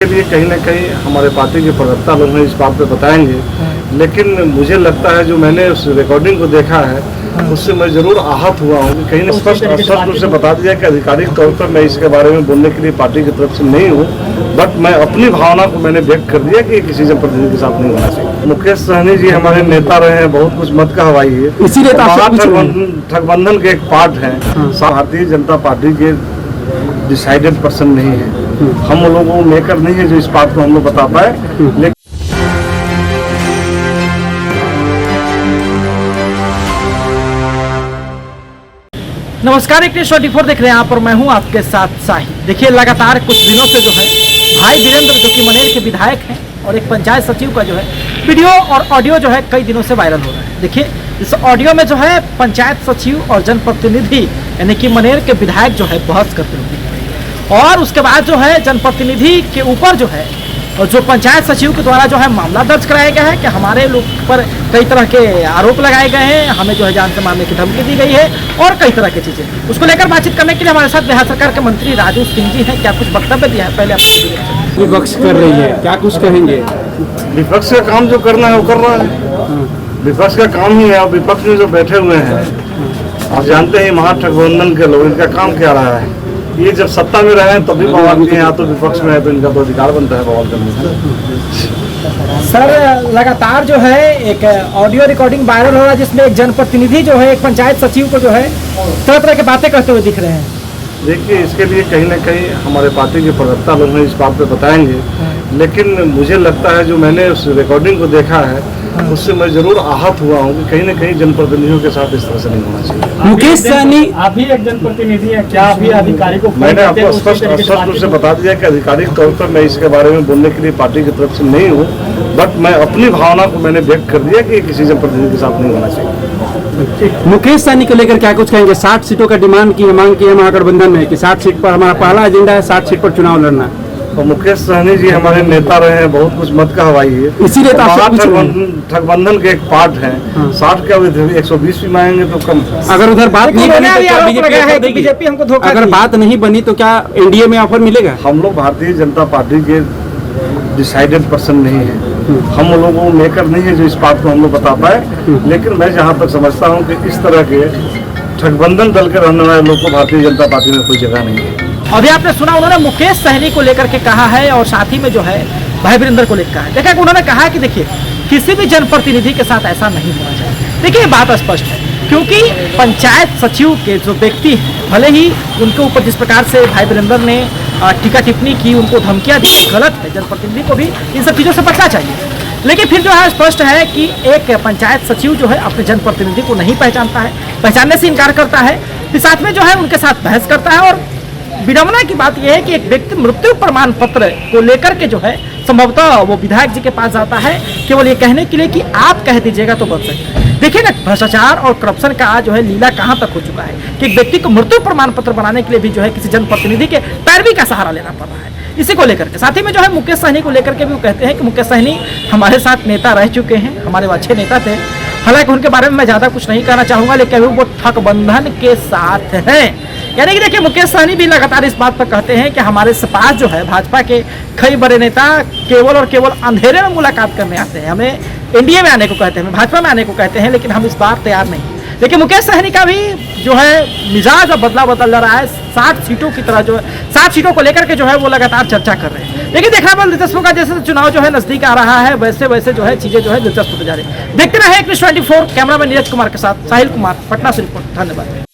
के लिए कहीं ना कहीं हमारे पार्टी के प्रवक्ता लोग हैं इस बात पे बताएंगे, लेकिन मुझे लगता है जो मैंने उस रिकॉर्डिंग को देखा है उससे मैं जरूर आहत हुआ हूँ कि कहीं ना स्पष्ट रूप से बता दिया कि आधिकारिक तौर पर मैं इसके बारे में बोलने के लिए पार्टी की तरफ से नहीं हूँ, बट मैं अपनी भावना को मैंने व्यक्त कर दिया कि किसी जनप्रतिनिधि के साथ नहीं होना चाहिए। मुकेश सहनी जी हमारे नेता रहे हैं, बहुत कुछ मत का हवाई है, इसीलिए ठगबंधन के एक पार्ट है। भारतीय जनता पार्टी के डिसाइडेड पर्सन नहीं है, हम लोगों को मेकर नहीं है जो इस बात को हम लोग बता पाए। लेकिन नमस्कार, एक 24 देख रहे हैं आप और मैं हूं आपके साथ साहिल। देखिए, लगातार कुछ दिनों से जो है भाई वीरेंद्र जो कि मनेर के विधायक हैं और एक पंचायत सचिव का जो है वीडियो और ऑडियो जो है कई दिनों से वायरल हो रहा है। देखिए, इस ऑडियो में जो है पंचायत सचिव और जनप्रतिनिधि यानी कि मनेर के विधायक जो है बहस करते हुए दिख रहे हैं और उसके बाद जो है जनप्रतिनिधि के ऊपर जो है और जो पंचायत सचिव के द्वारा जो है मामला दर्ज कराया गया है कि हमारे लोग पर कई तरह के आरोप लगाए गए हैं, हमें जो है जान से मारने की धमकी दी गई है और कई तरह की चीज़ें। उसको लेकर बातचीत करने के लिए हमारे साथ बिहार सरकार के मंत्री राजू सिंह जी हैं। क्या कुछ वक्तव्य दिया है? पहले आप विपक्ष कर रही है, क्या कुछ कहेंगे? विपक्ष का काम जो करना है वो कर रहा है, विपक्ष का काम ही है। अब विपक्ष में जो बैठे हुए हैं आप जानते हैं महागठबंधन के लोग, इनका काम क्या रहा है, ये जब सत्ता में रहे तभी बवाल किए हैं, तो विपक्ष में है तो इनका तो अधिकार बनता है बवाल करने का। सर, लगातार जो है एक ऑडियो रिकॉर्डिंग वायरल हो रहा है जिसमें एक जनप्रतिनिधि जो है एक पंचायत सचिव को जो है तरह तरह की बातें करते हुए दिख रहे हैं। देखिए, इसके लिए कहीं ना कहीं हमारे पार्टी के प्रवक्ता लोग हैं इस बात पे बताएंगे, लेकिन मुझे लगता है जो मैंने उस रिकॉर्डिंग को देखा है उससे मैं जरूर आहत हुआ हूँ कि कहीं ना कहीं जनप्रतिनिधियों के साथ इस तरह से नहीं होना चाहिए। मुकेश सहनी आप भी एक जनप्रतिनिधि है, क्या अभी अधिकारी को मैंने आपको स्पष्ट रूप से बता दिया कि आधिकारिक तौर पर मैं इसके बारे में बोलने के लिए पार्टी की तरफ से नहीं हूँ, बट मैं अपनी भावना को मैंने व्यक्त कर दिया कि किसी जनप्रतिनिधि के साथ नहीं होना चाहिए। मुकेश सहनी को लेकर क्या कुछ कहेंगे? 60 सीटों का डिमांड की मांग की है महागठबंधन में कि 60 सीट पर हमारा पहला एजेंडा है, 60 सीट पर चुनाव लड़ना। तो मुकेश सहनी जी हमारे नेता रहे हैं, बहुत कुछ मत का हवाई है, इसीलिए ठगबंधन के एक पार्ट है। 60 का 120 भी मांगेंगे तो कम। अगर उधर बात नहीं बनी तो बीजेपी हमको धोखा अगर बात नहीं बनी तो क्या एनडीए में ऑफर मिलेगा? हम लोग भारतीय जनता पार्टी के डिसाइडेड पर्सन नहीं है, हम लोगों को मेकर नहीं है जो इस बात को हम लोग बता पाए। लेकिन मैं जहाँ तक समझता हूँ कि इस तरह के ठगबंधन दल के रहने वाले लोग को भारतीय जनता पार्टी में कोई जगह नहीं है। अभी आपने सुना उन्होंने मुकेश सहनी को लेकर के कहा है और साथ ही में जो है भाई वीरेंद्र को लेकर कहा है। देखा कि उन्होंने कहा कि देखिए, किसी भी जनप्रतिनिधि के साथ ऐसा नहीं होना चाहिए। देखिए, बात स्पष्ट है क्योंकि पंचायत सचिव के जो व्यक्ति हैं, भले ही उनके ऊपर जिस प्रकार से भाई वीरेंद्र ने टीका टिप्पणी की, उनको धमकियां दी, गलत है। जनप्रतिनिधि को भी इन सब चीज़ों से बचना चाहिए। लेकिन फिर जो है स्पष्ट है कि एक पंचायत सचिव जो है अपने जनप्रतिनिधि को नहीं पहचानता है, पहचानने से इनकार करता है, फिर साथ में जो है उनके साथ बहस करता है। और विडम्बना की बात यह है कि एक व्यक्ति मृत्यु प्रमाण पत्र को लेकर के जो है संभवतः वो विधायक जी के पास जाता है केवल ये कहने के लिए कि आप कह दीजिएगा तो बन सकते हैं। देखिए ना, भ्रष्टाचार और करप्शन का जो है लीला कहाँ तक हो चुका है कि एक व्यक्ति को मृत्यु प्रमाण पत्र बनाने के लिए भी जो है किसी जनप्रतिनिधि के पैरवी का सहारा लेना पड़ रहा है। इसी को लेकर के साथ ही में जो है मुकेश सहनी को लेकर के भी वो कहते हैं कि मुकेश सहनी हमारे साथ नेता रह चुके हैं, हमारे वो अच्छे नेता थे। हालांकि उनके बारे में मैं ज़्यादा कुछ नहीं कहना चाहूँगा, लेकिन वो ठगबंधन के साथ हैं। यानी कि देखिए, मुकेश सहनी भी लगातार इस बात पर कहते हैं कि हमारे पास जो है भाजपा के कई बड़े नेता केवल और केवल अंधेरे में मुलाकात करने आते हैं, हमें एनडीए में आने को कहते हैं, हमें भाजपा में आने को कहते हैं, लेकिन हम इस बार तैयार नहीं। लेकिन मुकेश सहनी का भी जो है मिजाज अब बदल रहा है। 60 सीटों की तरह जो है 60 सीटों को लेकर के जो है वो लगातार चर्चा कर रहे हैं। लेकिन देखना बहुत दिलचस्प होगा, जैसे चुनाव जो है नजदीक आ रहा है वैसे वैसे जो है चीजें जो है दिलचस्प होते जा रही है। देखते रहे 24 कैमरा मैन नीरज कुमार के साथ साहिल कुमार, पटना से रिपोर्ट। धन्यवाद।